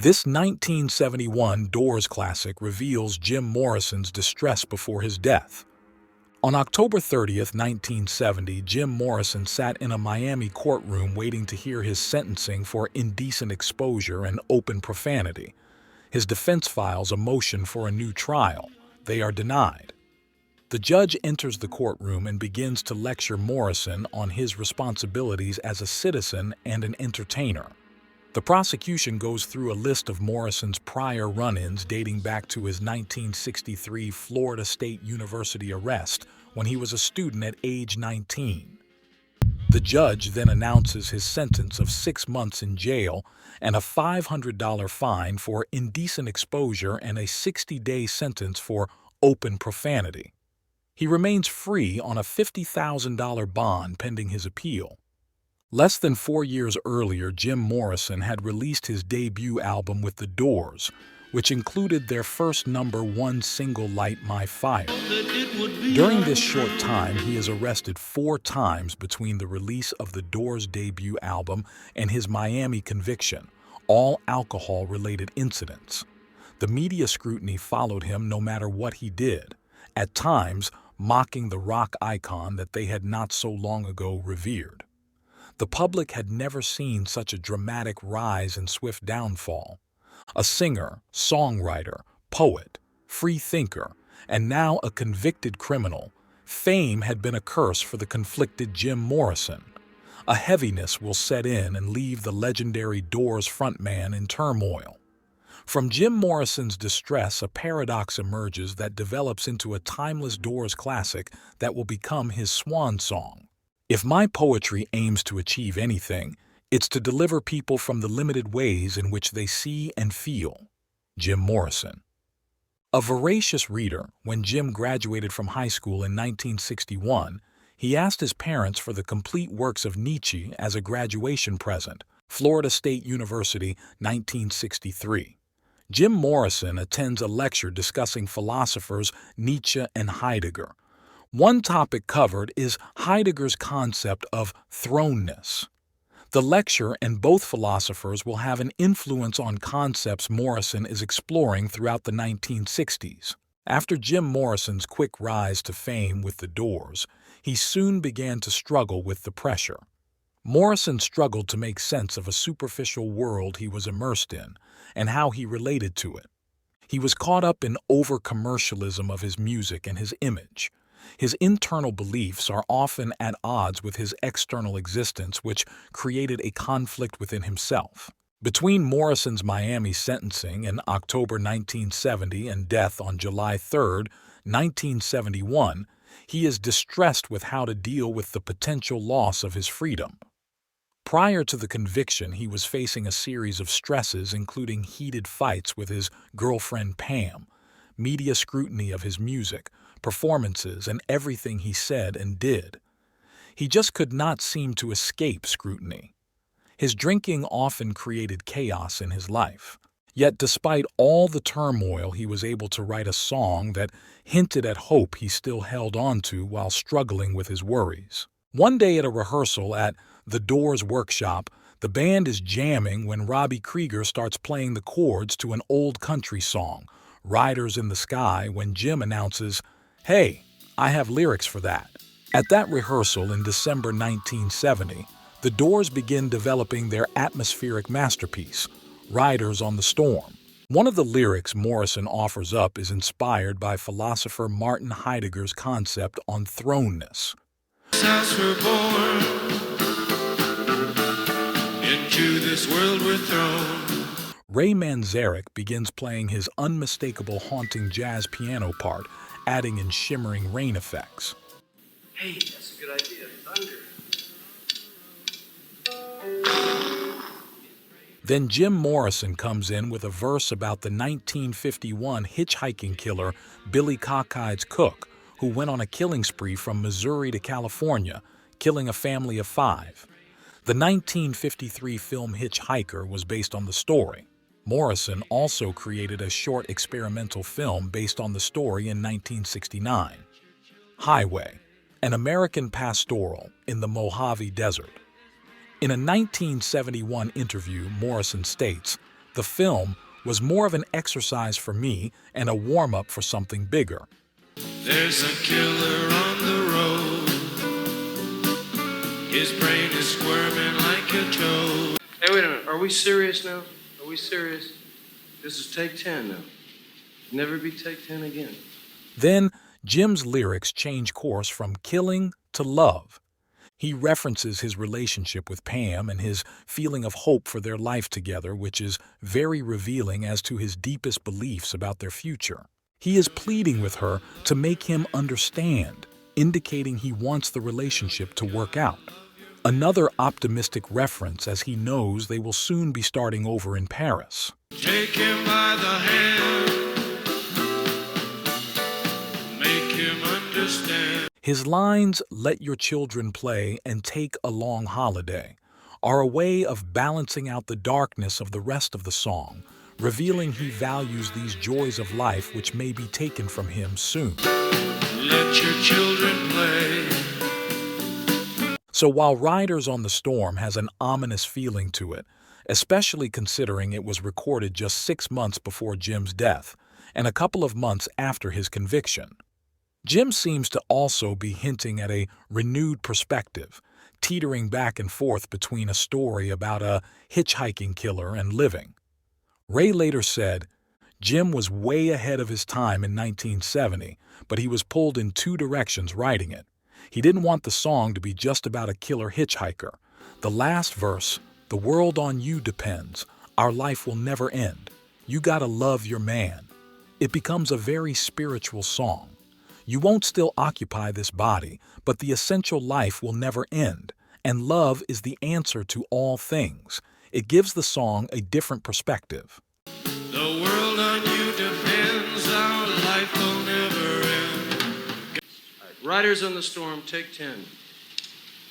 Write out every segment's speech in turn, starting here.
This 1971 Doors classic reveals Jim Morrison's distress before his death. On October 30th, 1970, Jim Morrison sat in a Miami courtroom waiting to hear his sentencing for indecent exposure and open profanity. His defense files a motion for a new trial. They are denied. The judge enters the courtroom and begins to lecture Morrison on his responsibilities as a citizen and an entertainer. The prosecution goes through a list of Morrison's prior run-ins dating back to his 1963 Florida State University arrest when he was a student at age 19. The judge then announces his sentence of 6 months in jail and a $500 fine for indecent exposure and a 60-day sentence for open profanity. He remains free on a $50,000 bond pending his appeal. Less than 4 years earlier, Jim Morrison had released his debut album with The Doors, which included their first #1 single, Light My Fire. During this short time, he is arrested 4 times between the release of The Doors' debut album and his Miami conviction, all alcohol-related incidents. The media scrutiny followed him no matter what he did, at times mocking the rock icon that they had not so long ago revered. The public had never seen such a dramatic rise and swift downfall. A singer, songwriter, poet, free thinker, and now a convicted criminal, fame had been a curse for the conflicted Jim Morrison. A heaviness will set in and leave the legendary Doors frontman in turmoil. From Jim Morrison's distress, a paradox emerges that develops into a timeless Doors classic that will become his swan song. If my poetry aims to achieve anything, it's to deliver people from the limited ways in which they see and feel. Jim Morrison. A voracious reader, when Jim graduated from high school in 1961, he asked his parents for the complete works of Nietzsche as a graduation present. Florida State University, 1963. Jim Morrison attends a lecture discussing philosophers Nietzsche and Heidegger. One topic covered is Heidegger's concept of thrownness. The lecture and both philosophers will have an influence on concepts Morrison is exploring throughout the 1960s. After Jim Morrison's quick rise to fame with The Doors, he soon began to struggle with the pressure. Morrison struggled to make sense of a superficial world he was immersed in and how he related to it. He was caught up in over-commercialism of his music and his image. His internal beliefs are often at odds with his external existence, which created a conflict within himself. Between Morrison's Miami sentencing in October 1970 and death on July 3, 1971, he is distressed with how to deal with the potential loss of his freedom. Prior to the conviction, he was facing a series of stresses, including heated fights with his girlfriend Pam, media scrutiny of his music, performances, and everything he said and did. He just could not seem to escape scrutiny. His drinking often created chaos in his life. Yet despite all the turmoil, he was able to write a song that hinted at hope he still held on to while struggling with his worries. One day at a rehearsal at The Doors workshop, the band is jamming when Robbie Krieger starts playing the chords to an old country song, Riders in the Sky, when Jim announces, "Hey, I have lyrics for that." At that rehearsal in December 1970, The Doors begin developing their atmospheric masterpiece, Riders on the Storm. One of the lyrics Morrison offers up is inspired by philosopher Martin Heidegger's concept on thrownness. As we're born, into this world we're thrown. Ray Manzarek begins playing his unmistakable haunting jazz piano part, adding in shimmering rain effects. Hey, that's a good idea. Thunder. Then Jim Morrison comes in with a verse about the 1951 hitchhiking killer Billy Cockeyed's cook, who went on a killing spree from Missouri to California, killing a family of 5. The 1953 film Hitchhiker was based on the story. Morrison also created a short experimental film based on the story in 1969. Highway, an American pastoral in the Mojave Desert. In a 1971 interview, Morrison states, The film was more of an exercise for me and a warm-up for something bigger. There's a killer on the road. His brain is squirming like a toad. Hey, wait a minute. Are we serious now? Are we serious? This is take 10 now. Never be take 10 again. Then, Jim's lyrics change course from killing to love. He references his relationship with Pam and his feeling of hope for their life together, which is very revealing as to his deepest beliefs about their future. He is pleading with her to make him understand, indicating he wants the relationship to work out. Another optimistic reference as he knows they will soon be starting over in Paris. Take him by the hand. Make him understand. His lines, "Let your children play" and "Take a long holiday," are a way of balancing out the darkness of the rest of the song, revealing he values these joys of life which may be taken from him soon. Let your children play. So while Riders on the Storm has an ominous feeling to it, especially considering it was recorded just 6 months before Jim's death and a couple of months after his conviction, Jim seems to also be hinting at a renewed perspective, teetering back and forth between a story about a hitchhiking killer and living. Ray later said, Jim was way ahead of his time in 1970, but he was pulled in 2 directions writing it. He didn't want the song to be just about a killer hitchhiker. The last verse, "The world on you depends, our life will never end, you gotta love your man," it becomes a very spiritual song. You won't still occupy this body, but the essential life will never end, and love is the answer to all things. It gives the song a different perspective. The world on you depends, our life will never end. All right, Riders on the Storm, take 10.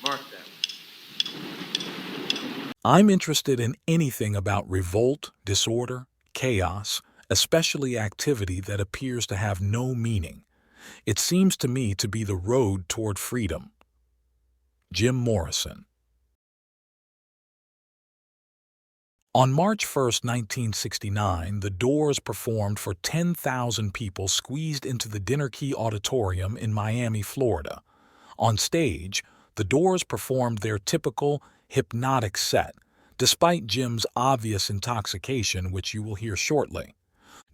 Mark that. I'm interested in anything about revolt, disorder, chaos, especially activity that appears to have no meaning. It seems to me to be the road toward freedom. Jim Morrison. On March 1, 1969, the Doors performed for 10,000 people squeezed into the Dinner Key Auditorium in Miami, Florida. On stage, the Doors performed their typical hypnotic set, despite Jim's obvious intoxication, which you will hear shortly.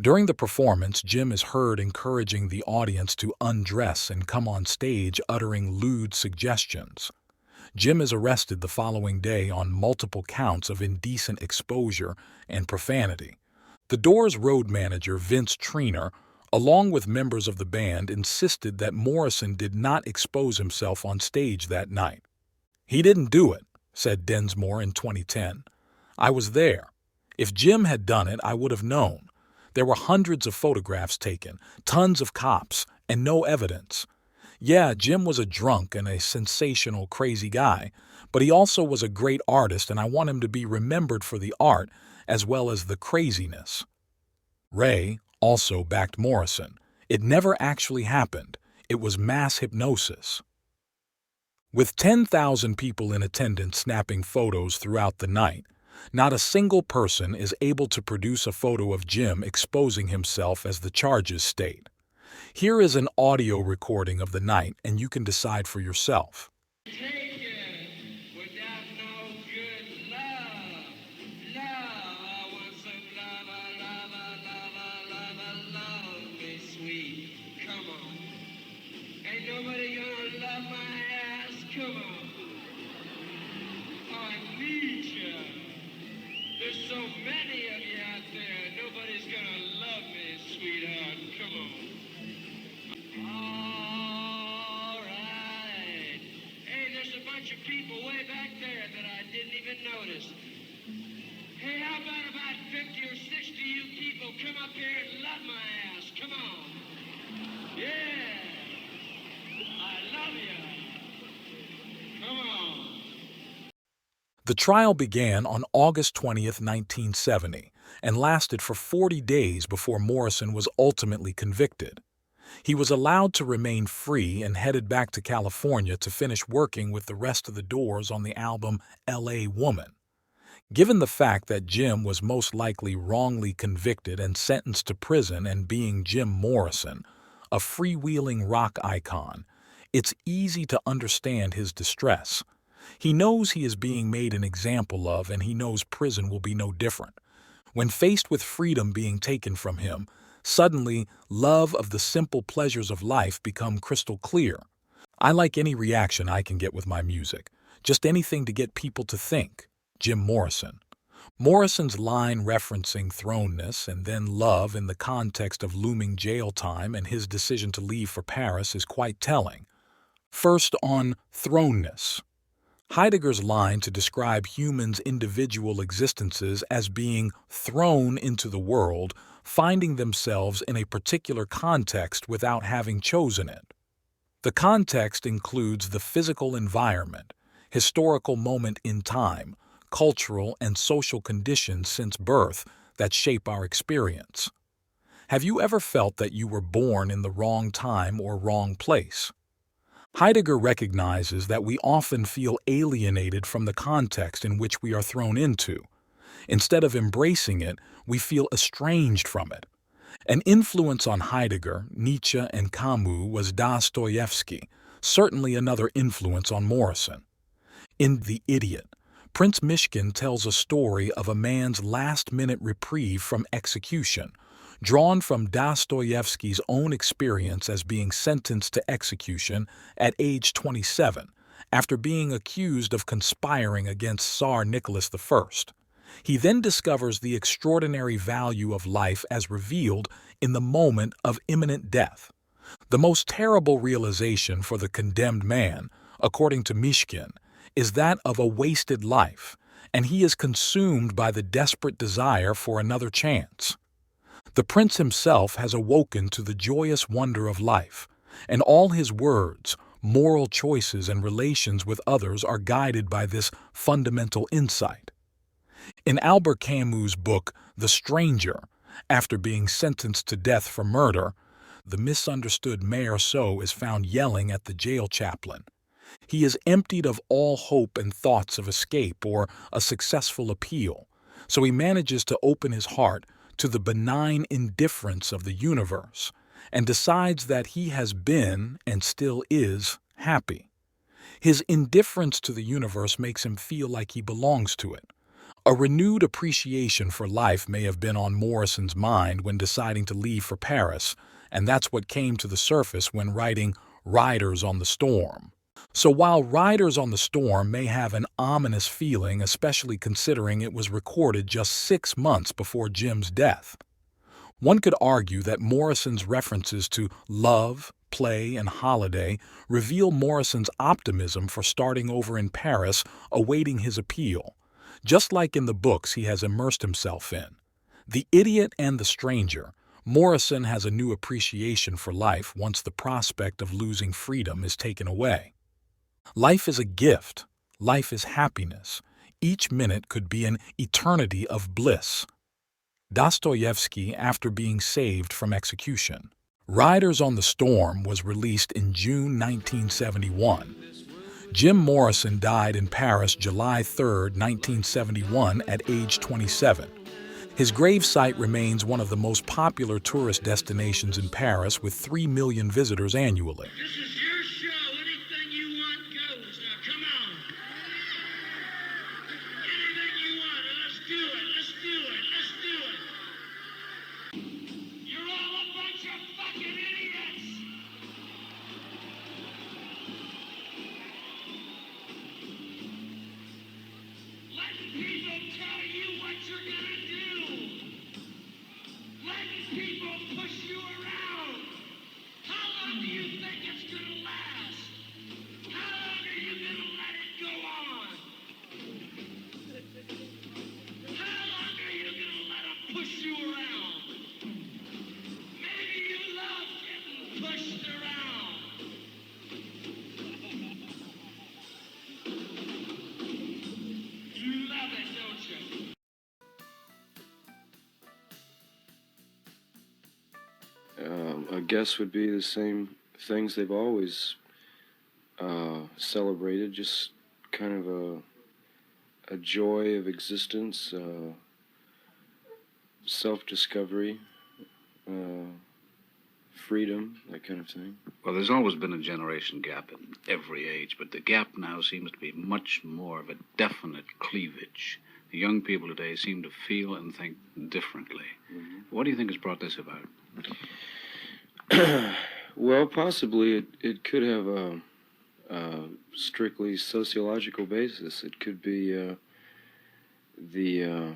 During the performance, Jim is heard encouraging the audience to undress and come on stage uttering lewd suggestions. Jim is arrested the following day on multiple counts of indecent exposure and profanity. The Doors' road manager, Vince Trainer, along with members of the band, insisted that Morrison did not expose himself on stage that night. "He didn't do it," said Densmore in 2010. "I was there. If Jim had done it, I would have known. There were hundreds of photographs taken, tons of cops, and no evidence. Yeah, Jim was a drunk and a sensational, crazy guy, but he also was a great artist, and I want him to be remembered for the art as well as the craziness." Ray also backed Morrison. "It never actually happened. It was mass hypnosis." With 10,000 people in attendance snapping photos throughout the night, not a single person is able to produce a photo of Jim exposing himself as the charges state. Here is an audio recording of the night, and you can decide for yourself. Take it without no good love. Love, I want some love me sweet. Come on. Ain't nobody gonna love my ass. Come on. I need you. There's so many of you out there. Nobody's gonna love me, sweetheart. Come on. All right. Hey, there's a bunch of people way back there that I didn't even notice. Hey, how about 50 or 60 you people come up here and love my ass? Come on. Yeah. I love you. Come on. The trial began on August 20th, 1970, and lasted for 40 days before Morrison was ultimately convicted. He was allowed to remain free and headed back to California to finish working with the rest of the Doors on the album L.A. Woman. Given the fact that Jim was most likely wrongly convicted and sentenced to prison, and being Jim Morrison, a freewheeling rock icon, it's easy to understand his distress. He knows he is being made an example of, and he knows prison will be no different. When faced with freedom being taken from him, suddenly love of the simple pleasures of life become crystal clear. I like any reaction I can get with my music, just anything to get people to think. Jim Morrison. Morrison's line referencing thrownness and then love in the context of looming jail time and his decision to leave for Paris is quite telling. First, on thrownness. Heidegger's line to describe humans' individual existences as being thrown into the world, finding themselves in a particular context without having chosen it. The context includes the physical environment, historical moment in time, cultural and social conditions since birth that shape our experience. Have you ever felt that you were born in the wrong time or wrong place? Heidegger recognizes that we often feel alienated from the context in which we are thrown into. Instead of embracing it, we feel estranged from it. An influence on Heidegger, Nietzsche, and Camus was Dostoevsky, certainly another influence on Morrison. In The Idiot, Prince Mishkin tells a story of a man's last-minute reprieve from execution, drawn from Dostoevsky's own experience as being sentenced to execution at age 27, after being accused of conspiring against Tsar Nicholas I. He then discovers the extraordinary value of life as revealed in the moment of imminent death. The most terrible realization for the condemned man, according to Mishkin, is that of a wasted life, and he is consumed by the desperate desire for another chance. The prince himself has awoken to the joyous wonder of life, and all his words, moral choices, and relations with others are guided by this fundamental insight. In Albert Camus' book, The Stranger, after being sentenced to death for murder, the misunderstood Mayor So is found yelling at the jail chaplain. He is emptied of all hope and thoughts of escape or a successful appeal, so he manages to open his heart to the benign indifference of the universe and decides that he has been, and still is, happy. His indifference to the universe makes him feel like he belongs to it. A renewed appreciation for life may have been on Morrison's mind when deciding to leave for Paris, and that's what came to the surface when writing Riders on the Storm. So while Riders on the Storm may have an ominous feeling, especially considering it was recorded just 6 months before Jim's death, one could argue that Morrison's references to love, play, and holiday reveal Morrison's optimism for starting over in Paris, awaiting his appeal, just like in the books he has immersed himself in. The Idiot and the Stranger, Morrison has a new appreciation for life once the prospect of losing freedom is taken away. Life is a gift. Life is happiness. Each minute could be an eternity of bliss. Dostoevsky after being saved from execution. Riders on the Storm was released in June 1971. Jim Morrison died in Paris July 3, 1971 at age 27. His gravesite remains one of the most popular tourist destinations in Paris with 3 million visitors annually. This is your show. Anything you want goes. Now, come on. Anything you want. Let's do it. Let's do it. Let's do it. You're all a bunch of fucking idiots. Letting people tell you what you're gonna do. Letting people push you around. How long do you think it's gonna last? How long are you gonna let it go on? How long are you gonna let them push you around? Maybe you love getting pushed around. You love it, don't you? I guess would be the same things they've always celebrated, just kind of a joy of existence, self-discovery, freedom, that kind of thing. Well, there's always been a generation gap in every age, but the gap now seems to be much more of a definite cleavage. The young people today seem to feel and think differently. Mm-hmm. What do you think has brought this about? Well, possibly it could have a strictly sociological basis. It could be the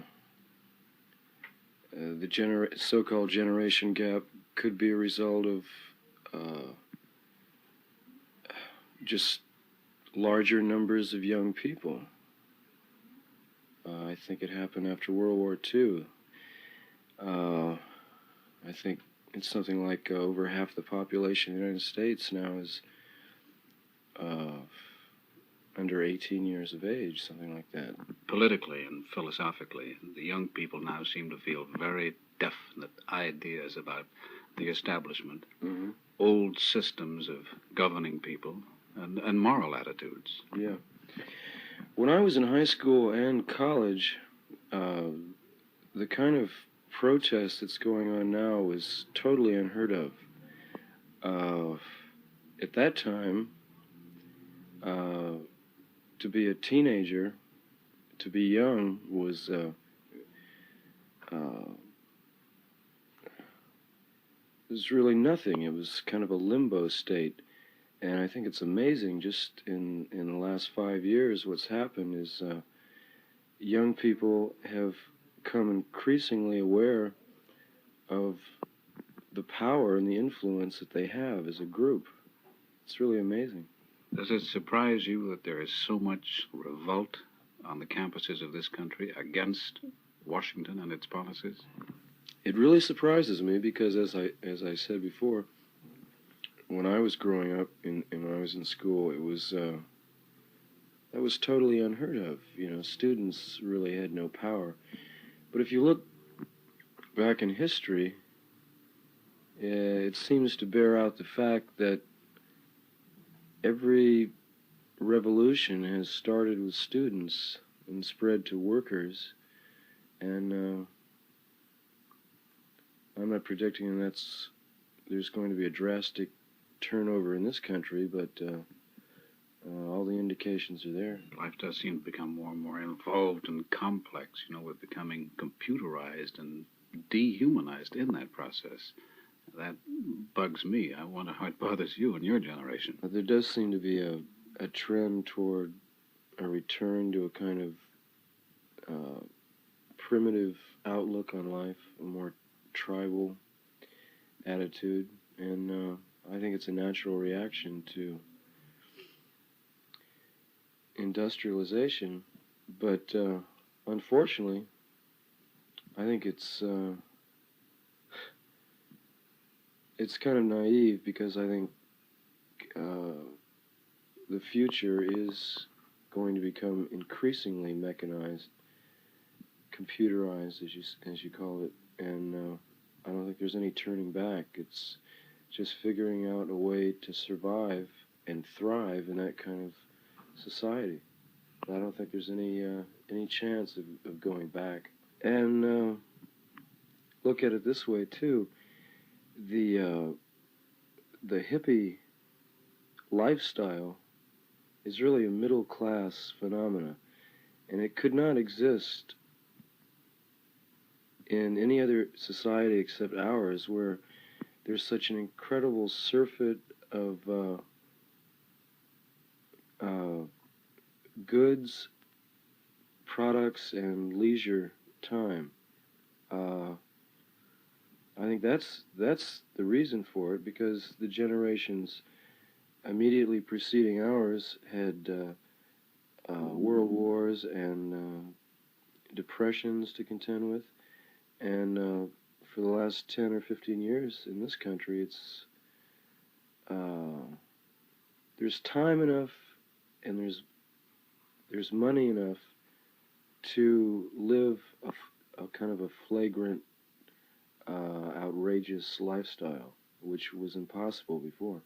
so-called generation gap could be a result of just larger numbers of young people. I think it happened after World War II. I think it's something like over half the population of the United States now is under 18 years of age, something like that. Politically and philosophically, the young people now seem to feel very definite ideas about the establishment, mm-hmm. old systems of governing people, and moral attitudes. Yeah. When I was in high school and college, the kind of protest that's going on now was totally unheard of. At that time, to be a teenager, to be young, was really nothing. It was kind of a limbo state. And I think it's amazing, just in the last 5 years, what's happened is young people have come increasingly aware of the power and the influence that they have as a group. It's really amazing. Does it surprise you that there is so much revolt on the campuses of this country against Washington and its policies? It really surprises me because, as I said before, when I was growing up and when I was in school, it was that was totally unheard of. You know, students really had no power. But if you look back in history, it seems to bear out the fact that every revolution has started with students and spread to workers, and I'm not predicting there's going to be a drastic turnover in this country, but all the indications are there. Life does seem to become more and more involved and complex. You know, we're becoming computerized and dehumanized in that process. That bugs me. I wonder how it bothers you and your generation. But there does seem to be a trend toward a return to a kind of primitive outlook on life, a more tribal attitude, and I think it's a natural reaction to industrialization, but unfortunately, I think it's kind of naive, because I think the future is going to become increasingly mechanized, computerized, as you call it, and I don't think there's any turning back. It's just figuring out a way to survive and thrive in that kind of society. I don't think there's any chance of going back. And look at it this way too: the hippie lifestyle is really a middle class phenomena, and it could not exist in any other society except ours, where there's such an incredible surfeit of goods, products, and leisure time. I think that's the reason for it, because the generations immediately preceding ours had world wars and depressions to contend with, and for the last 10 or 15 years in this country, it's there's time enough and there's money enough to live a kind of a flagrant, outrageous lifestyle, which was impossible before.